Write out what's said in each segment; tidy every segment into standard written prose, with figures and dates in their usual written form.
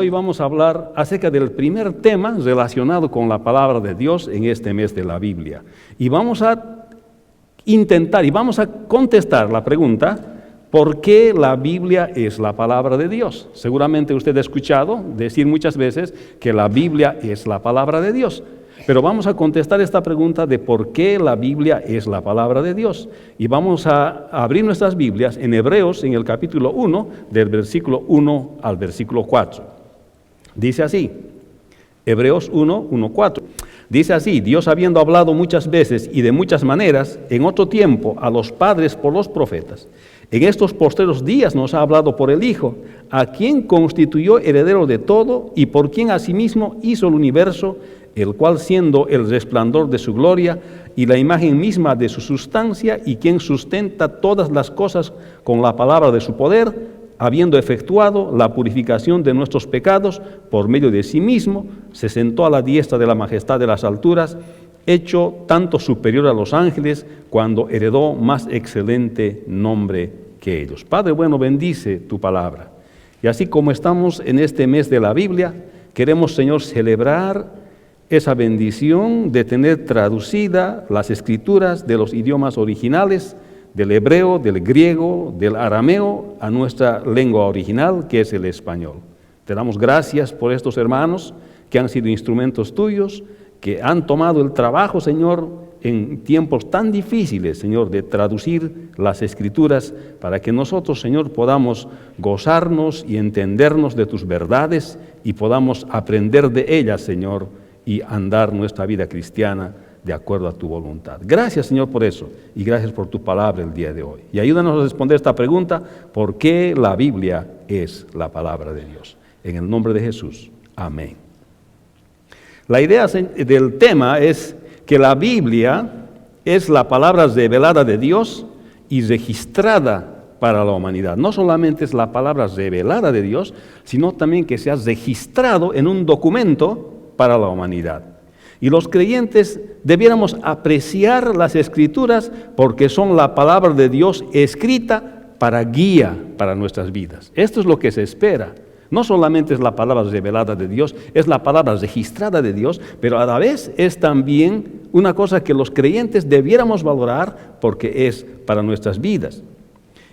hoy vamos a hablar acerca del primer tema relacionado con la palabra de Dios en este mes de la Biblia. Y vamos a intentar y vamos a contestar la pregunta: ¿por qué la Biblia es la palabra de Dios? Seguramente usted ha escuchado decir muchas veces que la Biblia es la palabra de Dios. Pero vamos a contestar esta pregunta de por qué la Biblia es la palabra de Dios. Y vamos a abrir nuestras Biblias en Hebreos, en el capítulo 1, del versículo 1 al versículo 4. Dice así, Hebreos 1, 1, 4. Dice así: Dios, habiendo hablado muchas veces y de muchas maneras en otro tiempo a los padres por los profetas, en estos postreros días nos ha hablado por el Hijo, a quien constituyó heredero de todo y por quien asimismo hizo el universo, el cual, siendo el resplandor de su gloria y la imagen misma de su sustancia, y quien sustenta todas las cosas con la palabra de su poder, habiendo efectuado la purificación de nuestros pecados por medio de sí mismo, se sentó a la diestra de la majestad de las alturas, hecho tanto superior a los ángeles, cuando heredó más excelente nombre que ellos. Padre bueno, bendice tu palabra. Y así como estamos en este mes de la Biblia, queremos, Señor, celebrar esa bendición de tener traducida las escrituras de los idiomas originales, del hebreo, del griego, del arameo, a nuestra lengua original, que es el español. Te damos gracias por estos hermanos que han sido instrumentos tuyos, que han tomado el trabajo, Señor, en tiempos tan difíciles, Señor, de traducir las escrituras, para que nosotros, Señor, podamos gozarnos y entendernos de tus verdades y podamos aprender de ellas, Señor, y andar nuestra vida cristiana de acuerdo a tu voluntad. Gracias, Señor, por eso, y gracias por tu palabra el día de hoy. Y ayúdanos a responder esta pregunta: ¿por qué la Biblia es la palabra de Dios? En el nombre de Jesús, amén. La idea del tema es que la Biblia es la palabra revelada de Dios y registrada para la humanidad. No solamente es la palabra revelada de Dios, sino también que se ha registrado en un documento para la humanidad. Y los creyentes debiéramos apreciar las Escrituras porque son la palabra de Dios escrita para guía para nuestras vidas. Esto es lo que se espera. No solamente es la palabra revelada de Dios, es la palabra registrada de Dios, pero a la vez es también una cosa que los creyentes debiéramos valorar porque es para nuestras vidas.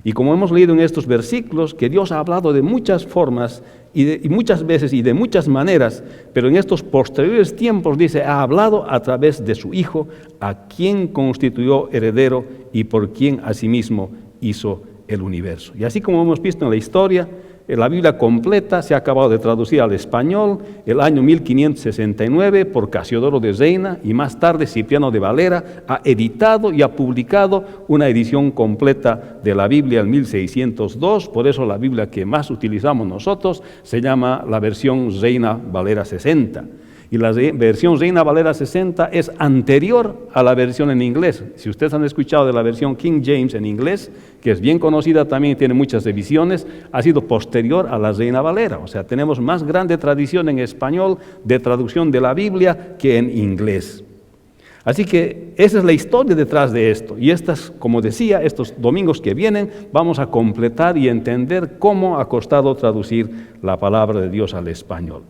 Y como hemos leído en estos versículos, que Dios ha hablado de muchas formas y muchas veces y de muchas maneras, pero en estos posteriores tiempos, dice, ha hablado a través de su Hijo, a quien constituyó heredero y por quien asimismo hizo el universo. Y así como hemos visto en la historia, la Biblia completa se ha acabado de traducir al español el año 1569 por Casiodoro de Reina, y más tarde Cipriano de Valera ha editado y ha publicado una edición completa de la Biblia en 1602. Por eso la Biblia que más utilizamos nosotros se llama la versión Reina Valera 60. Y la versión Reina Valera 60 es anterior a la versión en inglés. Si ustedes han escuchado de la versión King James en inglés, que es bien conocida, también tiene muchas revisiones, ha sido posterior a la Reina Valera. O sea, tenemos más grande tradición en español de traducción de la Biblia que en inglés. Así que esa es la historia detrás de esto. Y estas, como decía, estos domingos que vienen, vamos a completar y entender cómo ha costado traducir la palabra de Dios al español.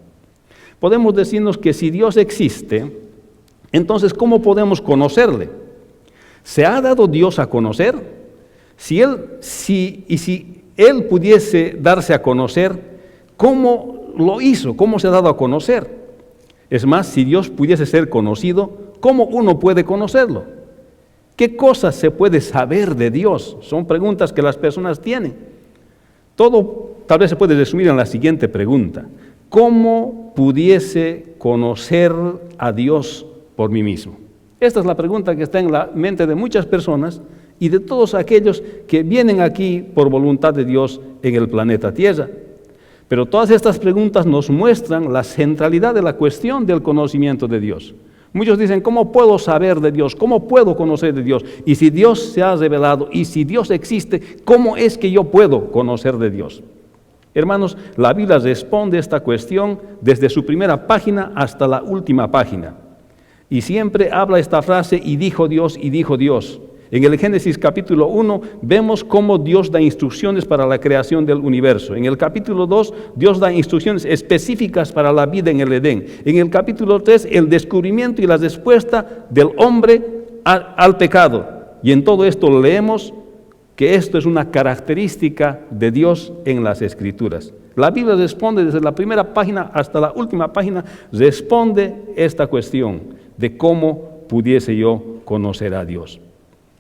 Podemos decirnos que si Dios existe, entonces ¿cómo podemos conocerle? ¿Se ha dado Dios a conocer? Si Él pudiese darse a conocer, ¿cómo lo hizo? ¿Cómo se ha dado a conocer? Es más, si Dios pudiese ser conocido, ¿cómo uno puede conocerlo? ¿Qué cosas se puede saber de Dios? Son preguntas que las personas tienen. Todo tal vez se puede resumir en la siguiente pregunta: ¿cómo pudiese conocer a Dios por mí mismo? Esta es la pregunta que está en la mente de muchas personas y de todos aquellos que vienen aquí por voluntad de Dios en el planeta Tierra. Pero todas estas preguntas nos muestran la centralidad de la cuestión del conocimiento de Dios. Muchos dicen, ¿cómo puedo saber de Dios? ¿Cómo puedo conocer de Dios? Y si Dios se ha revelado y si Dios existe, ¿cómo es que yo puedo conocer de Dios? Hermanos, la Biblia responde a esta cuestión desde su primera página hasta la última página. Y siempre habla esta frase, y dijo Dios, y dijo Dios. En el Génesis capítulo 1 vemos cómo Dios da instrucciones para la creación del universo. En el capítulo 2 Dios da instrucciones específicas para la vida en el Edén. En el capítulo 3 el descubrimiento y la respuesta del hombre al pecado. Y en todo esto leemos que esto es una característica de Dios en las Escrituras. La Biblia responde desde la primera página hasta la última página, responde esta cuestión de cómo pudiese yo conocer a Dios.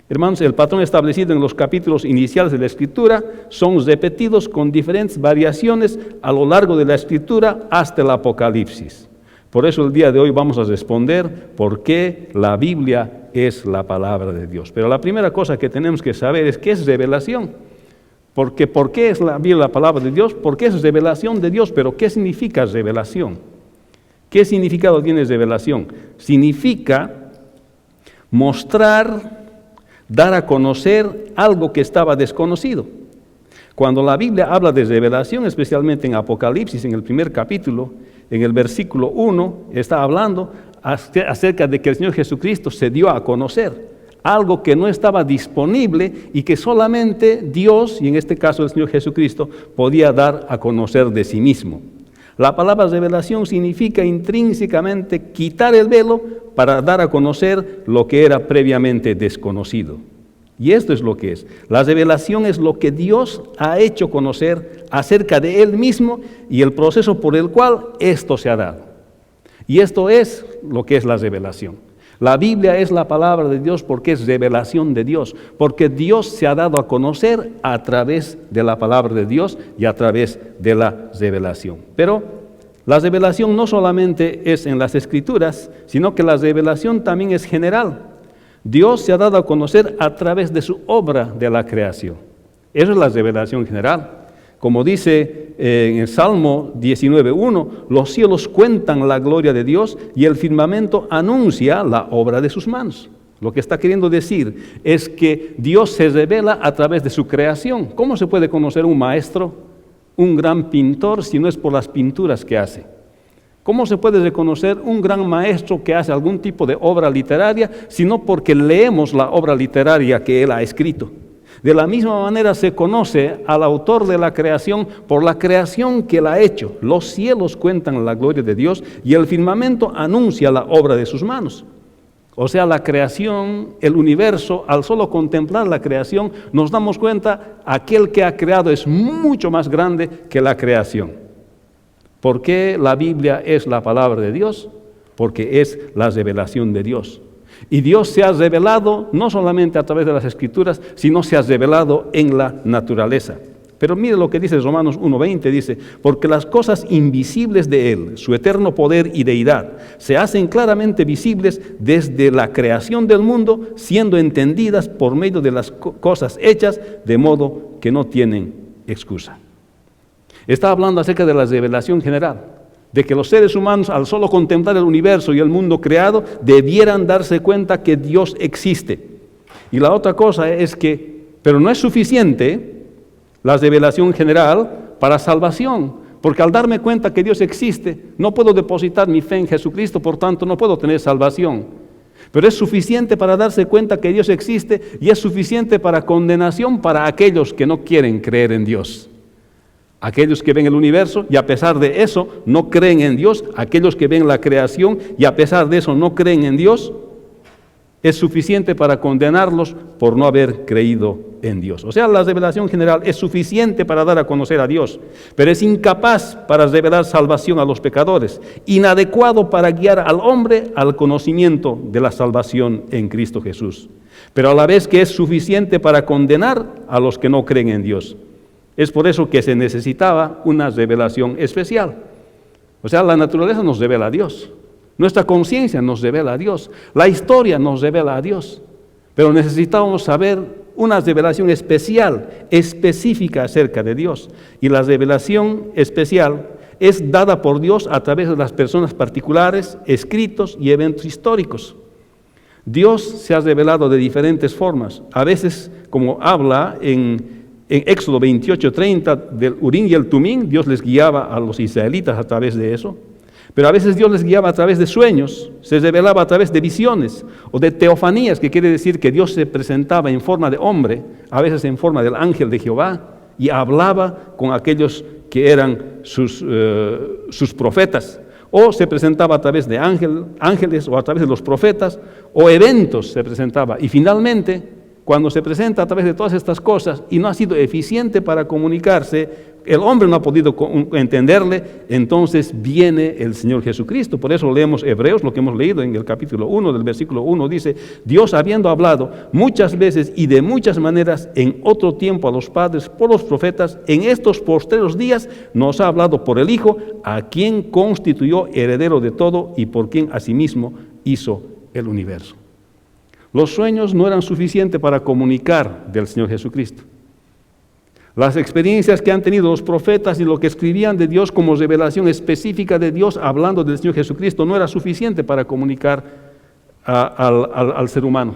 Hermanos, el patrón establecido en los capítulos iniciales de la Escritura son repetidos con diferentes variaciones a lo largo de la Escritura hasta el Apocalipsis. Por eso el día de hoy vamos a responder por qué la Biblia es la palabra de Dios. Pero la primera cosa que tenemos que saber es qué es revelación. Porque ¿por qué es la Biblia la palabra de Dios? Porque es revelación de Dios, pero ¿qué significa revelación? ¿Qué significado tiene revelación? Significa mostrar, dar a conocer algo que estaba desconocido. Cuando la Biblia habla de revelación, especialmente en Apocalipsis, en el primer capítulo, en el versículo 1, está hablando acerca de que el Señor Jesucristo se dio a conocer, algo que no estaba disponible y que solamente Dios, y en este caso el Señor Jesucristo, podía dar a conocer de sí mismo. La palabra revelación significa intrínsecamente quitar el velo para dar a conocer lo que era previamente desconocido. Y esto es lo que es. La revelación es lo que Dios ha hecho conocer acerca de Él mismo y el proceso por el cual esto se ha dado. Y esto es lo que es la revelación. La Biblia es la palabra de Dios porque es revelación de Dios, porque Dios se ha dado a conocer a través de la palabra de Dios y a través de la revelación. Pero la revelación no solamente es en las Escrituras, sino que la revelación también es general. Dios se ha dado a conocer a través de su obra de la creación. Esa es la revelación general. Como dice en el Salmo 19:1, los cielos cuentan la gloria de Dios y el firmamento anuncia la obra de sus manos. Lo que está queriendo decir es que Dios se revela a través de su creación. ¿Cómo se puede conocer un maestro, un gran pintor, si no es por las pinturas que hace? ¿Cómo se puede reconocer un gran maestro que hace algún tipo de obra literaria, sino porque leemos la obra literaria que él ha escrito? De la misma manera se conoce al autor de la creación por la creación que él ha hecho. Los cielos cuentan la gloria de Dios y el firmamento anuncia la obra de sus manos. O sea, la creación, el universo, al solo contemplar la creación, nos damos cuenta, aquel que ha creado es mucho más grande que la creación. ¿Por qué la Biblia es la palabra de Dios? Porque es la revelación de Dios. Y Dios se ha revelado no solamente a través de las Escrituras, sino se ha revelado en la naturaleza. Pero mire lo que dice Romanos 1:20, dice, porque las cosas invisibles de Él, su eterno poder y deidad, se hacen claramente visibles desde la creación del mundo, siendo entendidas por medio de las cosas hechas, de modo que no tienen excusa. Está hablando acerca de la revelación general, de que los seres humanos, al solo contemplar el universo y el mundo creado, debieran darse cuenta que Dios existe. Y la otra cosa es que, pero no es suficiente la revelación general para salvación, porque al darme cuenta que Dios existe, no puedo depositar mi fe en Jesucristo, por tanto no puedo tener salvación. Pero es suficiente para darse cuenta que Dios existe y es suficiente para condenación para aquellos que no quieren creer en Dios. Aquellos que ven el universo y a pesar de eso no creen en Dios, aquellos que ven la creación y a pesar de eso no creen en Dios, es suficiente para condenarlos por no haber creído en Dios. O sea, la revelación general es suficiente para dar a conocer a Dios, pero es incapaz para revelar salvación a los pecadores, inadecuado para guiar al hombre al conocimiento de la salvación en Cristo Jesús, pero a la vez que es suficiente para condenar a los que no creen en Dios. Es por eso que se necesitaba una revelación especial. O sea, la naturaleza nos revela a Dios. Nuestra conciencia nos revela a Dios. La historia nos revela a Dios. Pero necesitábamos saber una revelación especial, específica acerca de Dios. Y la revelación especial es dada por Dios a través de las personas particulares, escritos y eventos históricos. Dios se ha revelado de diferentes formas. A veces, como habla en Éxodo 28:30, del Urim y el Tumim, Dios les guiaba a los israelitas a través de eso. Pero a veces Dios les guiaba a través de sueños, se revelaba a través de visiones o de teofanías, que quiere decir que Dios se presentaba en forma de hombre, a veces en forma del ángel de Jehová, y hablaba con aquellos que eran sus profetas. O se presentaba a través de ángeles o a través de los profetas, o eventos se presentaba. Y finalmente, cuando se presenta a través de todas estas cosas y no ha sido eficiente para comunicarse, el hombre no ha podido entenderle, entonces viene el Señor Jesucristo. Por eso leemos Hebreos, lo que hemos leído en el capítulo 1 del versículo 1, dice: Dios, habiendo hablado muchas veces y de muchas maneras en otro tiempo a los padres por los profetas, en estos postreros días nos ha hablado por el Hijo, a quien constituyó heredero de todo y por quien asimismo hizo el universo. Los sueños no eran suficientes para comunicar del Señor Jesucristo. Las experiencias que han tenido los profetas y lo que escribían de Dios como revelación específica de Dios hablando del Señor Jesucristo no era suficiente para comunicar al ser humano.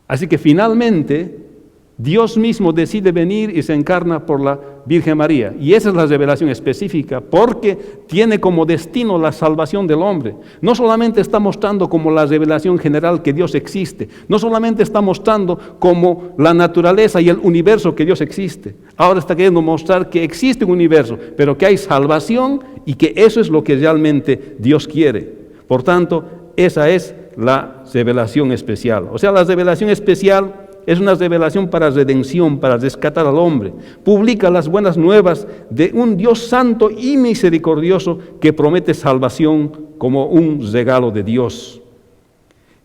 Así que finalmente Dios mismo decide venir y se encarna por la Virgen María. Y esa es la revelación específica, porque tiene como destino la salvación del hombre. No solamente está mostrando como la revelación general que Dios existe, no solamente está mostrando como la naturaleza y el universo que Dios existe. Ahora está queriendo mostrar que existe un universo, pero que hay salvación y que eso es lo que realmente Dios quiere. Por tanto, esa es la revelación especial. O sea, la revelación especial es una revelación para redención, para rescatar al hombre. Publica las buenas nuevas de un Dios santo y misericordioso que promete salvación como un regalo de Dios.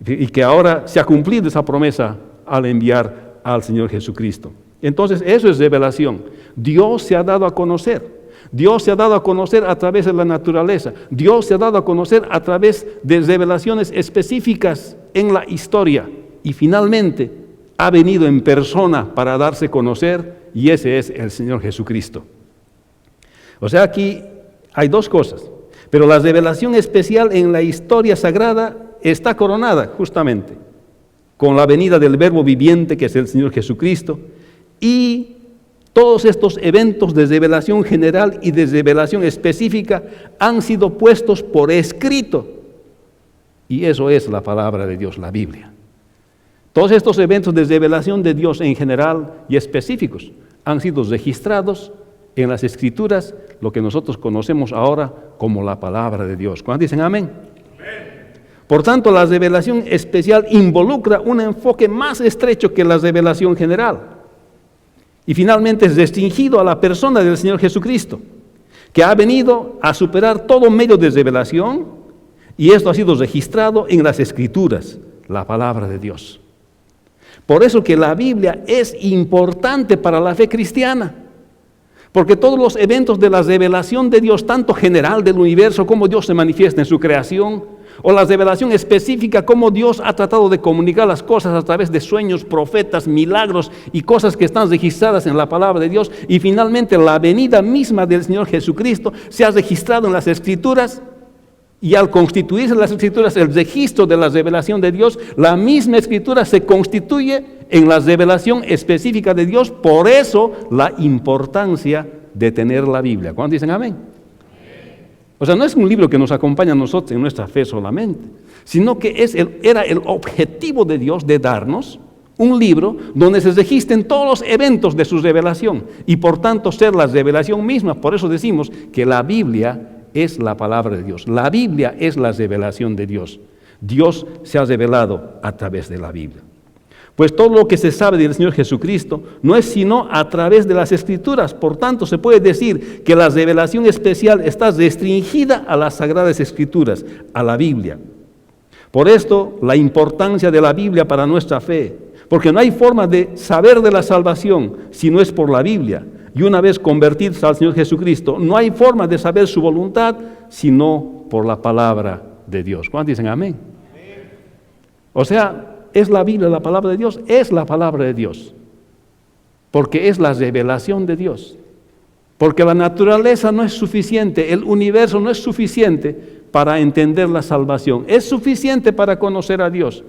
Y que ahora se ha cumplido esa promesa al enviar al Señor Jesucristo. Entonces, eso es revelación. Dios se ha dado a conocer. Dios se ha dado a conocer a través de la naturaleza. Dios se ha dado a conocer a través de revelaciones específicas en la historia. Y finalmente, ha venido en persona para darse a conocer, y ese es el Señor Jesucristo. O sea, aquí hay dos cosas, pero la revelación especial en la historia sagrada está coronada justamente con la venida del Verbo viviente, que es el Señor Jesucristo, y todos estos eventos de revelación general y de revelación específica han sido puestos por escrito, y eso es la palabra de Dios, la Biblia. Todos estos eventos de revelación de Dios en general y específicos han sido registrados en las Escrituras, lo que nosotros conocemos ahora como la palabra de Dios. ¿Cuántos dicen amén? Por tanto, la revelación especial involucra un enfoque más estrecho que la revelación general. Y finalmente es restringido a la persona del Señor Jesucristo, que ha venido a superar todo medio de revelación, y esto ha sido registrado en las Escrituras, la palabra de Dios. Por eso que la Biblia es importante para la fe cristiana, porque todos los eventos de la revelación de Dios, tanto general del universo, como Dios se manifiesta en su creación, o la revelación específica, como Dios ha tratado de comunicar las cosas a través de sueños, profetas, milagros y cosas que están registradas en la palabra de Dios, y finalmente la venida misma del Señor Jesucristo se ha registrado en las Escrituras. Y al constituirse en las Escrituras el registro de la revelación de Dios, la misma Escritura se constituye en la revelación específica de Dios. Por eso la importancia de tener la Biblia. ¿Cuántos dicen amén? O sea, no es un libro que nos acompaña a nosotros en nuestra fe solamente, sino que era el objetivo de Dios de darnos un libro donde se registren todos los eventos de su revelación y por tanto ser la revelación misma. Por eso decimos que la Biblia es la palabra de Dios. La Biblia es la revelación de Dios. Dios se ha revelado a través de la Biblia. Pues todo lo que se sabe del Señor Jesucristo no es sino a través de las Escrituras. Por tanto, se puede decir que la revelación especial está restringida a las Sagradas Escrituras, a la Biblia. Por esto, la importancia de la Biblia para nuestra fe, porque no hay forma de saber de la salvación si no es por la Biblia. Y una vez convertidos al Señor Jesucristo, no hay forma de saber su voluntad sino por la palabra de Dios. ¿Cuántos dicen amén? O sea, ¿es la Biblia la palabra de Dios? Es la palabra de Dios, porque es la revelación de Dios. Porque la naturaleza no es suficiente, el universo no es suficiente para entender la salvación. Es suficiente para conocer a Dios.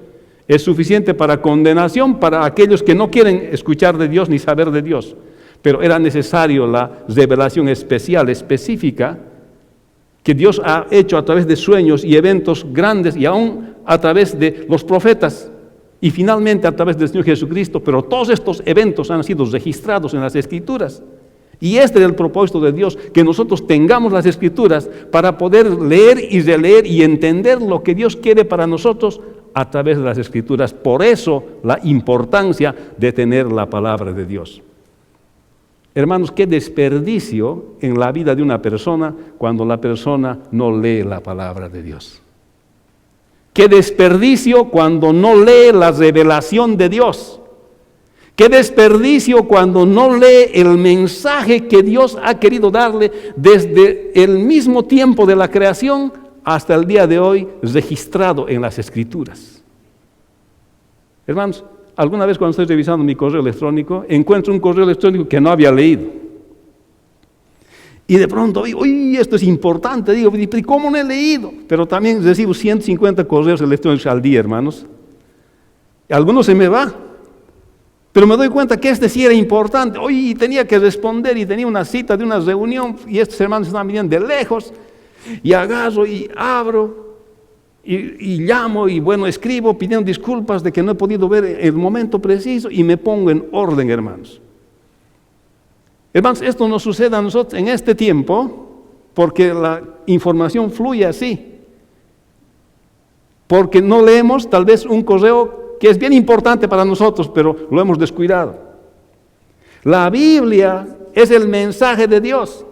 Es suficiente para condenación para aquellos que no quieren escuchar de Dios ni saber de Dios. Pero era necesario la revelación especial, específica, que Dios ha hecho a través de sueños y eventos grandes y aún a través de los profetas y finalmente a través del Señor Jesucristo, pero todos estos eventos han sido registrados en las Escrituras. Y este es el propósito de Dios, que nosotros tengamos las Escrituras para poder leer y releer y entender lo que Dios quiere para nosotros a través de las Escrituras. Por eso la importancia de tener la palabra de Dios. Hermanos, qué desperdicio en la vida de una persona cuando la persona no lee la palabra de Dios. Qué desperdicio cuando no lee la revelación de Dios. Qué desperdicio cuando no lee el mensaje que Dios ha querido darle desde el mismo tiempo de la creación hasta el día de hoy, registrado en las Escrituras. Hermanos, alguna vez cuando estoy revisando mi correo electrónico, encuentro un correo electrónico que no había leído. Y de pronto, uy, esto es importante, digo, ¿cómo no he leído? Pero también recibo 150 correos electrónicos al día, hermanos. Y algunos se me va. Pero me doy cuenta que este sí era importante. Hoy tenía que responder y tenía una cita de una reunión y estos hermanos estaban viniendo de lejos. Y agarro y abro y llamo y bueno, escribo pidiendo disculpas de que no he podido ver el momento preciso y me pongo en orden, hermanos. Hermanos, esto nos sucede a nosotros en este tiempo porque la información fluye así. Porque no leemos tal vez un correo que es bien importante para nosotros, pero lo hemos descuidado. La Biblia es el mensaje de Dios.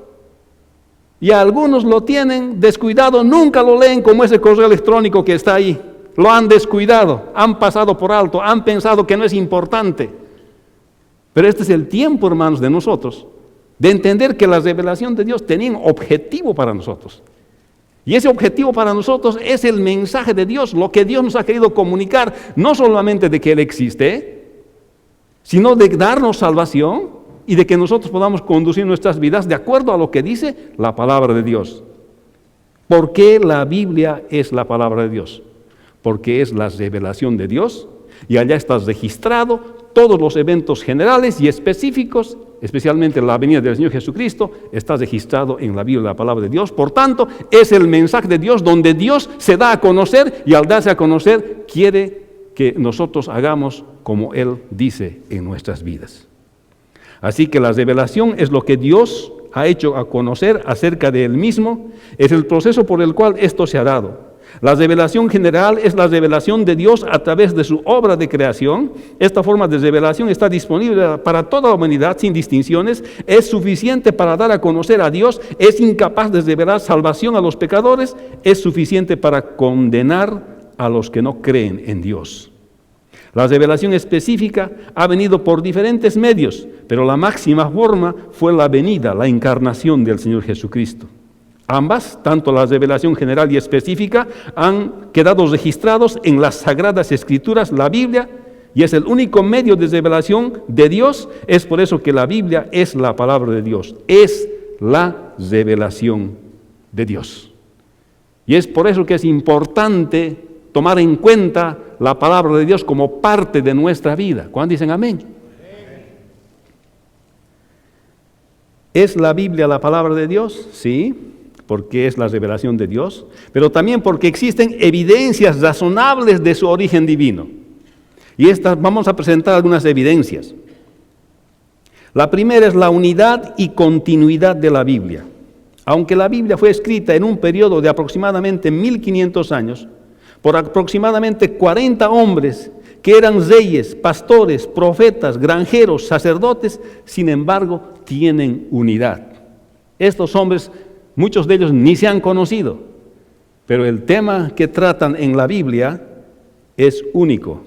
Y algunos lo tienen descuidado, nunca lo leen como ese correo electrónico que está ahí. Lo han descuidado, han pasado por alto, han pensado que no es importante. Pero este es el tiempo, hermanos, de nosotros, de entender que la revelación de Dios tenía un objetivo para nosotros. Y ese objetivo para nosotros es el mensaje de Dios, lo que Dios nos ha querido comunicar, no solamente de que Él existe, sino de darnos salvación y de que nosotros podamos conducir nuestras vidas de acuerdo a lo que dice la palabra de Dios. ¿Por qué la Biblia es la palabra de Dios? Porque es la revelación de Dios y allá está registrado todos los eventos generales y específicos, especialmente la venida del Señor Jesucristo, está registrado en la Biblia, la palabra de Dios. Por tanto, es el mensaje de Dios donde Dios se da a conocer y al darse a conocer quiere que nosotros hagamos como Él dice en nuestras vidas. Así que la revelación es lo que Dios ha hecho a conocer acerca de Él mismo, es el proceso por el cual esto se ha dado. La revelación general es la revelación de Dios a través de su obra de creación. Esta forma de revelación está disponible para toda la humanidad sin distinciones. Es suficiente para dar a conocer a Dios. Es incapaz de revelar salvación a los pecadores. Es suficiente para condenar a los que no creen en Dios. La revelación específica ha venido por diferentes medios, pero la máxima forma fue la venida, la encarnación del Señor Jesucristo. Ambas, tanto la revelación general y específica, han quedado registrados en las Sagradas Escrituras, la Biblia, y es el único medio de revelación de Dios. Es por eso que la Biblia es la palabra de Dios, es la revelación de Dios. Y es por eso que es importante tomar en cuenta la palabra de Dios como parte de nuestra vida. ¿Cuántos dicen amén? ¿Es la Biblia la palabra de Dios? Sí, porque es la revelación de Dios, pero también porque existen evidencias razonables de su origen divino. Y vamos a presentar algunas evidencias. La primera es la unidad y continuidad de la Biblia. Aunque la Biblia fue escrita en un periodo de aproximadamente 1500 años, por aproximadamente 40 hombres que eran reyes, pastores, profetas, granjeros, sacerdotes, sin embargo, tienen unidad. Estos hombres, muchos de ellos ni se han conocido, pero el tema que tratan en la Biblia es único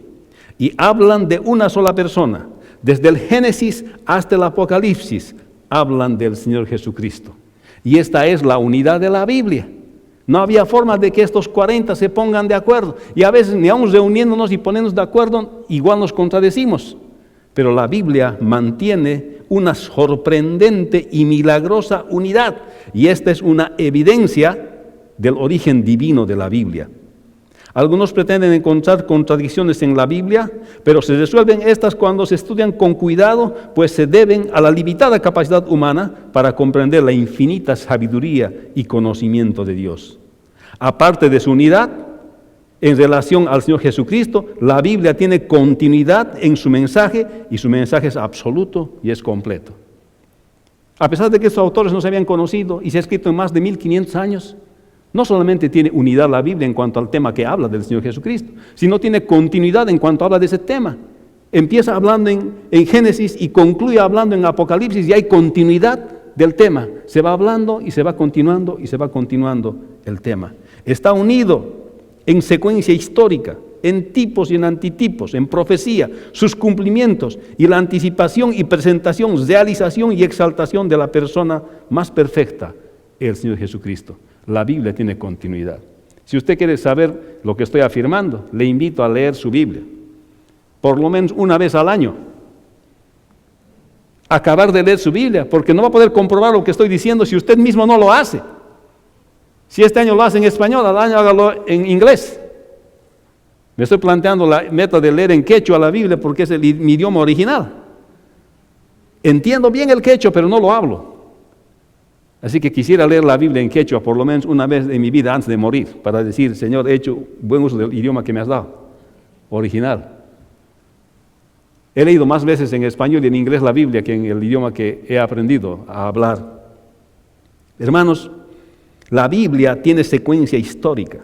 y hablan de una sola persona. Desde el Génesis hasta el Apocalipsis hablan del Señor Jesucristo. Y esta es la unidad de la Biblia. No había forma de que estos 40 se pongan de acuerdo. Y a veces ni aún reuniéndonos y poniéndonos de acuerdo, igual nos contradecimos. Pero la Biblia mantiene una sorprendente y milagrosa unidad. Y esta es una evidencia del origen divino de la Biblia. Algunos pretenden encontrar contradicciones en la Biblia, pero se resuelven estas cuando se estudian con cuidado, pues se deben a la limitada capacidad humana para comprender la infinita sabiduría y conocimiento de Dios. Aparte de su unidad, en relación al Señor Jesucristo, la Biblia tiene continuidad en su mensaje y su mensaje es absoluto y es completo. A pesar de que estos autores no se habían conocido y se ha escrito en más de 1500 años, no solamente tiene unidad la Biblia en cuanto al tema que habla del Señor Jesucristo, sino tiene continuidad en cuanto habla de ese tema. Empieza hablando en Génesis y concluye hablando en Apocalipsis y hay continuidad del tema. Se va hablando y se va continuando y se va continuando el tema. Está unido en secuencia histórica, en tipos y en antitipos, en profecía, sus cumplimientos y la anticipación y presentación, realización y exaltación de la persona más perfecta, el Señor Jesucristo. La Biblia tiene continuidad. Si usted quiere saber lo que estoy afirmando, le invito a leer su Biblia, por lo menos una vez al año. Acabar de leer su Biblia, porque no va a poder comprobar lo que estoy diciendo si usted mismo no lo hace. Si este año lo hace en español, al año hágalo en inglés. Me estoy planteando la meta de leer en quechua la Biblia porque es mi idioma original. Entiendo bien el quechua, pero no lo hablo. Así que quisiera leer la Biblia en quechua por lo menos una vez en mi vida antes de morir, para decir, Señor, he hecho buen uso del idioma que me has dado, original. He leído más veces en español y en inglés la Biblia que en el idioma que he aprendido a hablar. Hermanos, la Biblia tiene secuencia histórica.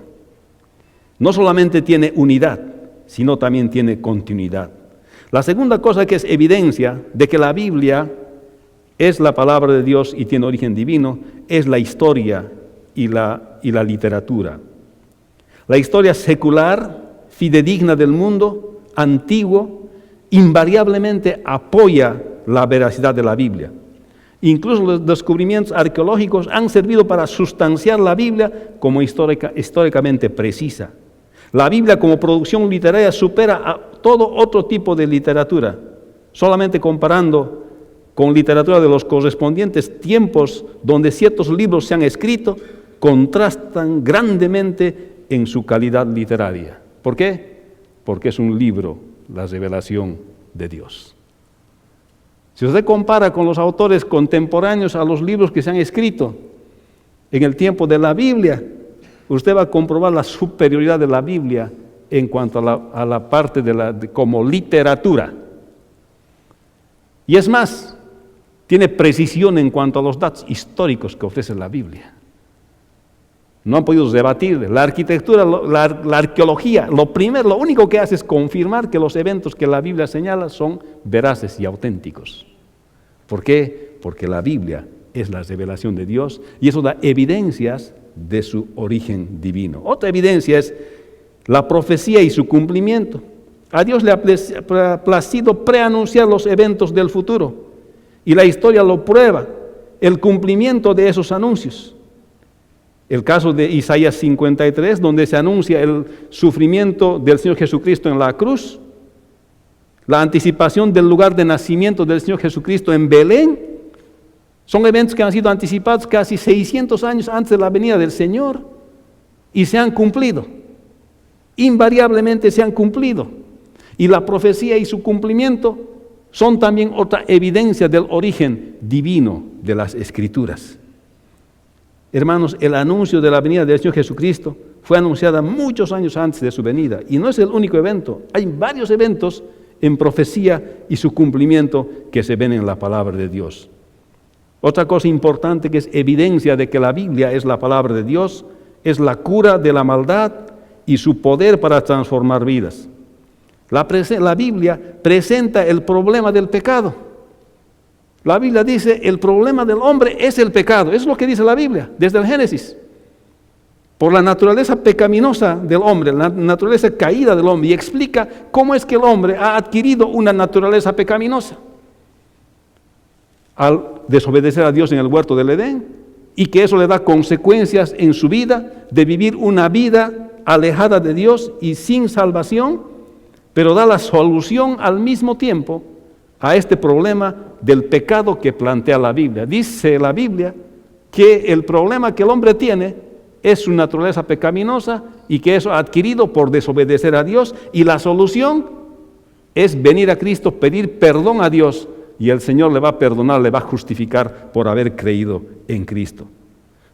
No solamente tiene unidad, sino también tiene continuidad. La segunda cosa que es evidencia de que la Biblia es la palabra de Dios y tiene origen divino, es la historia y la literatura. La historia secular, fidedigna del mundo, antiguo, invariablemente apoya la veracidad de la Biblia. Incluso los descubrimientos arqueológicos han servido para sustanciar la Biblia como históricamente precisa. La Biblia como producción literaria supera a todo otro tipo de literatura, solamente comparando con literatura de los correspondientes tiempos donde ciertos libros se han escrito, contrastan grandemente en su calidad literaria. ¿Por qué? Porque es un libro, la revelación de Dios. Si usted compara con los autores contemporáneos a los libros que se han escrito en el tiempo de la Biblia, usted va a comprobar la superioridad de la Biblia en cuanto a la parte como literatura. Y es más, tiene precisión en cuanto a los datos históricos que ofrece la Biblia. No han podido debatir. La arquitectura, la arqueología, lo único que hace es confirmar que los eventos que la Biblia señala son veraces y auténticos. ¿Por qué? Porque la Biblia es la revelación de Dios y eso da evidencias de su origen divino. Otra evidencia es la profecía y su cumplimiento. A Dios le ha placido preanunciar los eventos del futuro y la historia lo prueba, el cumplimiento de esos anuncios. El caso de Isaías 53, donde se anuncia el sufrimiento del Señor Jesucristo en la cruz, la anticipación del lugar de nacimiento del Señor Jesucristo en Belén, son eventos que han sido anticipados casi 600 años antes de la venida del Señor y se han cumplido. Invariablemente se han cumplido. Y la profecía y su cumplimiento son también otra evidencia del origen divino de las Escrituras. Hermanos, el anuncio de la venida del Señor Jesucristo fue anunciada muchos años antes de su venida. Y no es el único evento. Hay varios eventos en profecía y su cumplimiento que se ven en la palabra de Dios. Otra cosa importante que es evidencia de que la Biblia es la palabra de Dios, es la cura de la maldad y su poder para transformar vidas. La Biblia presenta el problema del pecado. La Biblia dice, el problema del hombre es el pecado. Es lo que dice la Biblia, desde el Génesis. Por la naturaleza pecaminosa del hombre, la naturaleza caída del hombre, y explica cómo es que el hombre ha adquirido una naturaleza pecaminosa al desobedecer a Dios en el huerto del Edén, y que eso le da consecuencias en su vida, de vivir una vida alejada de Dios y sin salvación, pero da la solución al mismo tiempo a este problema del pecado que plantea la Biblia. Dice la Biblia que el problema que el hombre tiene es su naturaleza pecaminosa y que eso ha adquirido por desobedecer a Dios, y la solución es venir a Cristo, pedir perdón a Dios, y el Señor le va a perdonar, le va a justificar por haber creído en Cristo.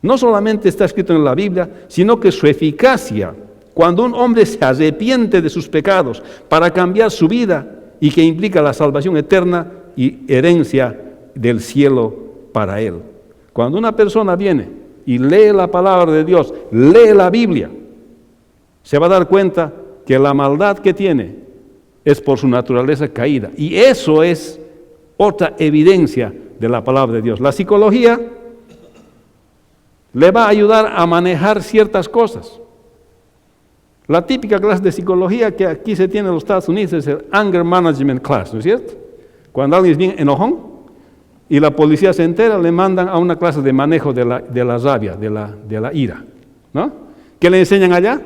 No solamente está escrito en la Biblia, sino que su eficacia, cuando un hombre se arrepiente de sus pecados para cambiar su vida, y que implica la salvación eterna y herencia del cielo para él. Cuando una persona viene y lee la palabra de Dios, lee la Biblia, se va a dar cuenta que la maldad que tiene es por su naturaleza caída. Y eso es otra evidencia de la palabra de Dios. La psicología le va a ayudar a manejar ciertas cosas. La típica clase de psicología que aquí se tiene en los Estados Unidos es el Anger Management Class, ¿no es cierto? Cuando alguien es bien enojón y la policía se entera, le mandan a una clase de manejo de la rabia, de la ira, ¿no? ¿Qué le enseñan allá?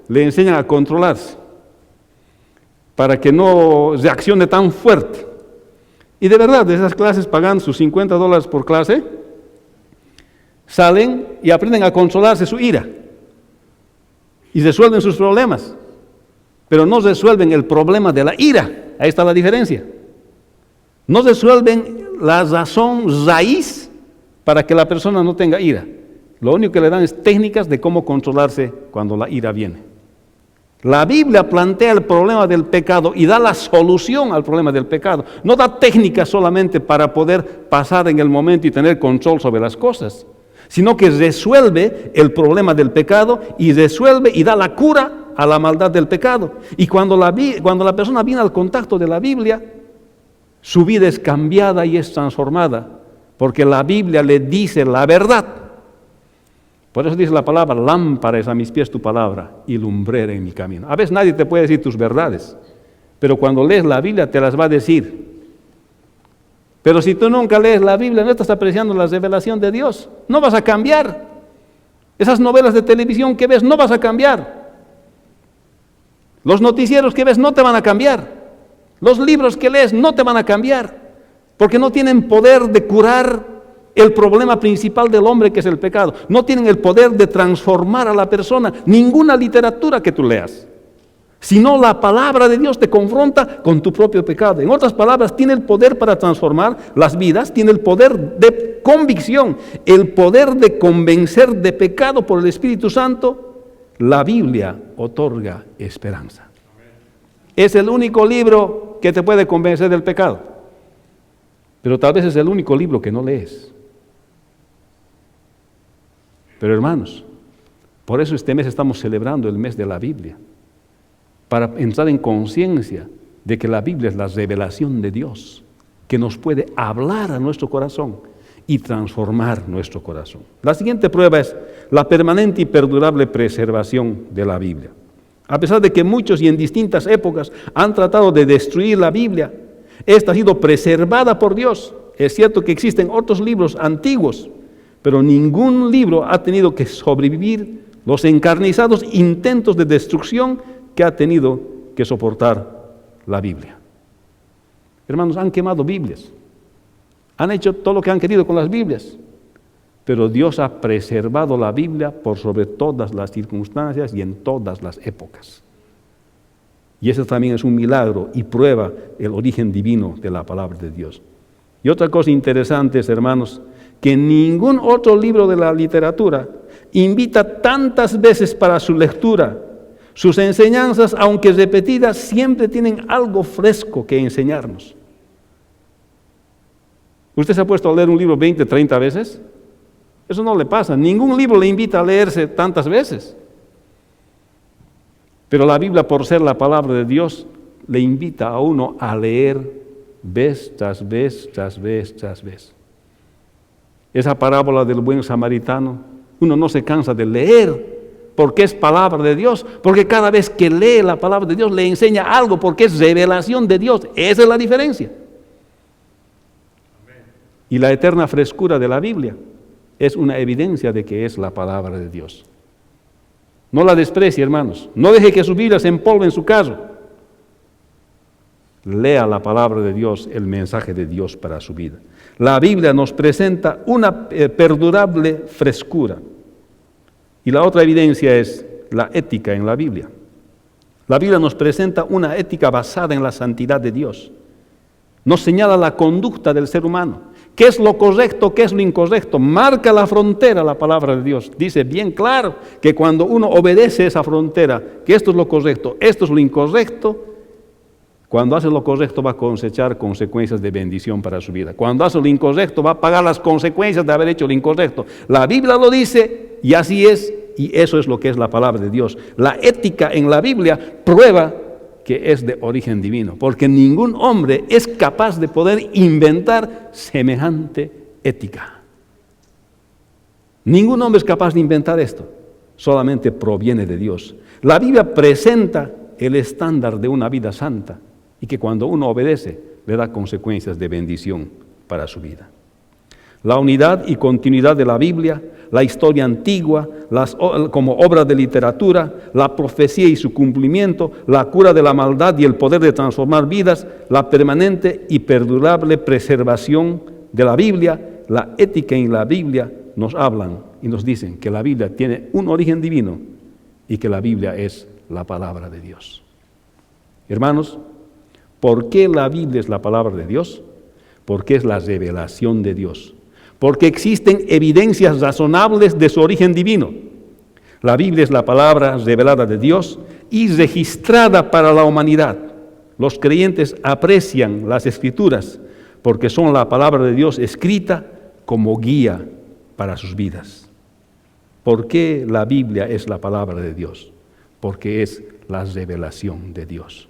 Le enseñan a controlarse para que no reaccione tan fuerte. Y de verdad, de esas clases, pagan sus $50 por clase, salen y aprenden a controlarse su ira. Y resuelven sus problemas, pero no resuelven el problema de la ira. Ahí está la diferencia. No resuelven la razón raíz para que la persona no tenga ira. Lo único que le dan es técnicas de cómo controlarse cuando la ira viene. La Biblia plantea el problema del pecado y da la solución al problema del pecado. No da técnicas solamente para poder pasar en el momento y tener control sobre las cosas, sino que resuelve el problema del pecado y resuelve y da la cura a la maldad del pecado. Y cuando la persona viene al contacto de la Biblia, su vida es cambiada y es transformada, porque la Biblia le dice la verdad. Por eso dice la palabra: lámpara es a mis pies tu palabra y lumbrera en mi camino. A veces nadie te puede decir tus verdades, pero cuando lees la Biblia te las va a decir. Pero si tú nunca lees la Biblia, no estás apreciando la revelación de Dios. No vas a cambiar. Esas novelas de televisión que ves, no vas a cambiar. Los noticieros que ves no te van a cambiar. Los libros que lees no te van a cambiar, porque no tienen poder de curar el problema principal del hombre, que es el pecado. No tienen el poder de transformar a la persona. Ninguna literatura que tú leas, sino la palabra de Dios te confronta con tu propio pecado. En otras palabras, tiene el poder para transformar las vidas, tiene el poder de convicción, el poder de convencer de pecado por el Espíritu Santo. La Biblia otorga esperanza. Es el único libro que te puede convencer del pecado, pero tal vez es el único libro que no lees. Pero hermanos, por eso este mes estamos celebrando el mes de la Biblia, para entrar en conciencia de que la Biblia es la revelación de Dios, que nos puede hablar a nuestro corazón y transformar nuestro corazón. La siguiente prueba es la permanente y perdurable preservación de la Biblia. A pesar de que muchos y en distintas épocas han tratado de destruir la Biblia, esta ha sido preservada por Dios. Es cierto que existen otros libros antiguos, pero ningún libro ha tenido que sobrevivir los encarnizados intentos de destrucción que ha tenido que soportar la Biblia. Hermanos, han quemado Biblias, han hecho todo lo que han querido con las Biblias, pero Dios ha preservado la Biblia por sobre todas las circunstancias y en todas las épocas. Y eso también es un milagro y prueba el origen divino de la palabra de Dios. Y otra cosa interesante es, hermanos, que ningún otro libro de la literatura invita tantas veces para su lectura. Sus enseñanzas, aunque repetidas, siempre tienen algo fresco que enseñarnos. ¿Usted se ha puesto a leer un libro 20, 30 veces? Eso no le pasa. Ningún libro le invita a leerse tantas veces. Pero la Biblia, por ser la palabra de Dios, le invita a uno a leer vez tras vez, tras vez, tras vez. Esa parábola del buen samaritano, uno no se cansa de leer, porque es palabra de Dios, porque cada vez que lee la palabra de Dios le enseña algo, porque es revelación de Dios. Esa es la diferencia. Y la eterna frescura de la Biblia es una evidencia de que es la palabra de Dios. No la desprecie, hermanos. No deje que su Biblia se empolve en su caso. Lea la palabra de Dios, el mensaje de Dios para su vida. La Biblia nos presenta una perdurable frescura. Y la otra evidencia es la ética en la Biblia. La Biblia nos presenta una ética basada en la santidad de Dios. Nos señala la conducta del ser humano. ¿Qué es lo correcto? ¿Qué es lo incorrecto? Marca la frontera la palabra de Dios. Dice bien claro que cuando uno obedece esa frontera, que esto es lo correcto, esto es lo incorrecto, cuando hace lo correcto va a cosechar consecuencias de bendición para su vida. Cuando hace lo incorrecto va a pagar las consecuencias de haber hecho lo incorrecto. La Biblia lo dice y así es, y eso es lo que es la palabra de Dios. La ética en la Biblia prueba que es de origen divino, porque ningún hombre es capaz de poder inventar semejante ética. Ningún hombre es capaz de inventar esto, solamente proviene de Dios. La Biblia presenta el estándar de una vida santa y que cuando uno obedece le da consecuencias de bendición para su vida. La unidad y continuidad de la Biblia, la historia antigua, como obra de literatura, la profecía y su cumplimiento, la cura de la maldad y el poder de transformar vidas, la permanente y perdurable preservación de la Biblia, la ética en la Biblia nos hablan y nos dicen que la Biblia tiene un origen divino y que la Biblia es la palabra de Dios. Hermanos, ¿por qué la Biblia es la palabra de Dios? Porque es la revelación de Dios. Porque existen evidencias razonables de su origen divino. La Biblia es la palabra revelada de Dios y registrada para la humanidad. Los creyentes aprecian las Escrituras porque son la palabra de Dios escrita como guía para sus vidas. ¿Por qué la Biblia es la palabra de Dios? Porque es la revelación de Dios.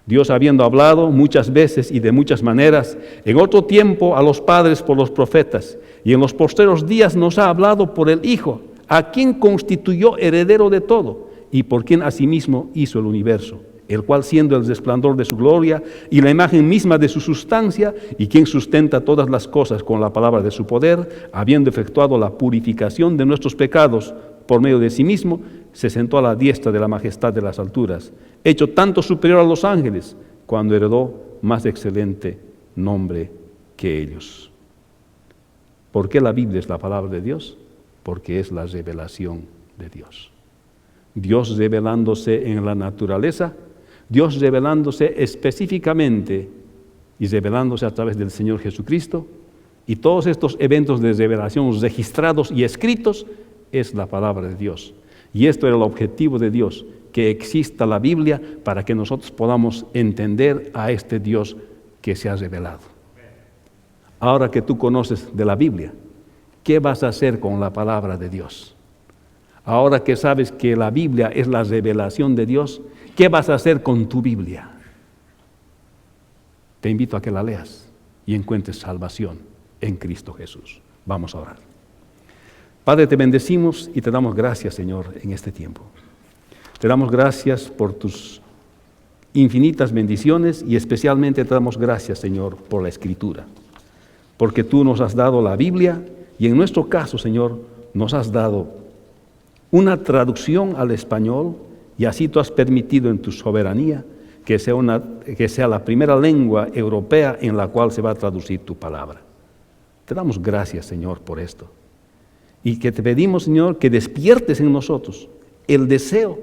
Dios, habiendo hablado muchas veces y de muchas maneras, en otro tiempo a los padres por los profetas, y en los postreros días nos ha hablado por el Hijo, a quien constituyó heredero de todo, y por quien asimismo hizo el universo, el cual siendo el resplandor de su gloria y la imagen misma de su sustancia, y quien sustenta todas las cosas con la palabra de su poder, habiendo efectuado la purificación de nuestros pecados por medio de sí mismo, se sentó a la diestra de la majestad de las alturas, hecho tanto superior a los ángeles, cuando heredó más excelente nombre que ellos. ¿Por qué la Biblia es la palabra de Dios? Porque es la revelación de Dios. Dios revelándose en la naturaleza, Dios revelándose específicamente y revelándose a través del Señor Jesucristo, y todos estos eventos de revelación registrados y escritos es la palabra de Dios. Y esto era el objetivo de Dios, que exista la Biblia para que nosotros podamos entender a este Dios que se ha revelado. Ahora que tú conoces de la Biblia, ¿qué vas a hacer con la palabra de Dios? Ahora que sabes que la Biblia es la revelación de Dios, ¿qué vas a hacer con tu Biblia? Te invito a que la leas y encuentres salvación en Cristo Jesús. Vamos a orar. Padre, te bendecimos y te damos gracias, Señor, en este tiempo. Te damos gracias por tus infinitas bendiciones y especialmente te damos gracias, Señor, por la Escritura. Porque tú nos has dado la Biblia y en nuestro caso, Señor, nos has dado una traducción al español y así tú has permitido en tu soberanía que sea la primera lengua europea en la cual se va a traducir tu palabra. Te damos gracias, Señor, por esto. Y que te pedimos, Señor, que despiertes en nosotros el deseo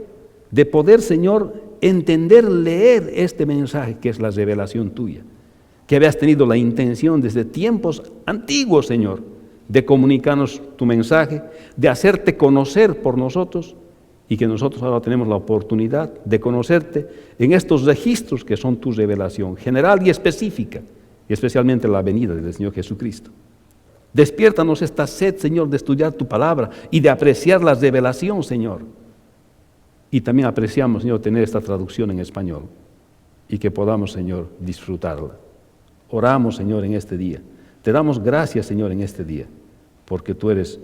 de poder, Señor, entender, leer este mensaje que es la revelación tuya. Que habías tenido la intención desde tiempos antiguos, Señor, de comunicarnos tu mensaje, de hacerte conocer por nosotros y que nosotros ahora tenemos la oportunidad de conocerte en estos registros que son tu revelación general y específica, y especialmente la venida del Señor Jesucristo. Despiértanos esta sed, Señor, de estudiar tu palabra y de apreciar la revelación, Señor. Y también apreciamos, Señor, tener esta traducción en español y que podamos, Señor, disfrutarla. Oramos, Señor, en este día. Te damos gracias, Señor, en este día, porque tú eres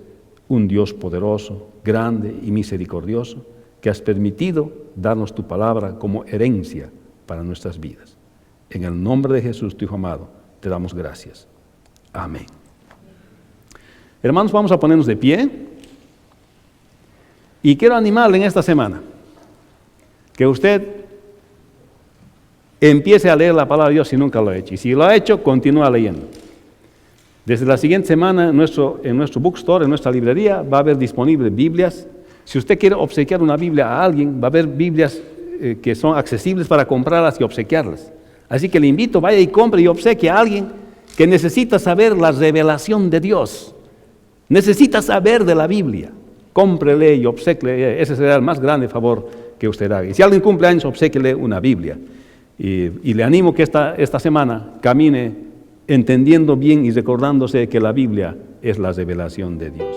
un Dios poderoso, grande y misericordioso, que has permitido darnos tu palabra como herencia para nuestras vidas. En el nombre de Jesús, tu Hijo amado, te damos gracias. Amén. Hermanos, vamos a ponernos de pie y quiero animarle en esta semana que usted empiece a leer la palabra de Dios si nunca lo ha hecho. Y si lo ha hecho, continúa leyendo. Desde la siguiente semana en nuestro bookstore, en nuestra librería, va a haber disponibles Biblias Si usted quiere obsequiar una Biblia a alguien, va a haber Biblias que son accesibles para comprarlas y obsequiarlas. Así que le invito, vaya y compre y obsequie a alguien que necesita saber la revelación de Dios. Necesita saber de la Biblia. Cómprele y obséquiele. Ese será el más grande favor que usted haga. Y si alguien cumple años, obséquiele una Biblia. Y le animo que esta semana camine entendiendo bien y recordándose que la Biblia es la revelación de Dios.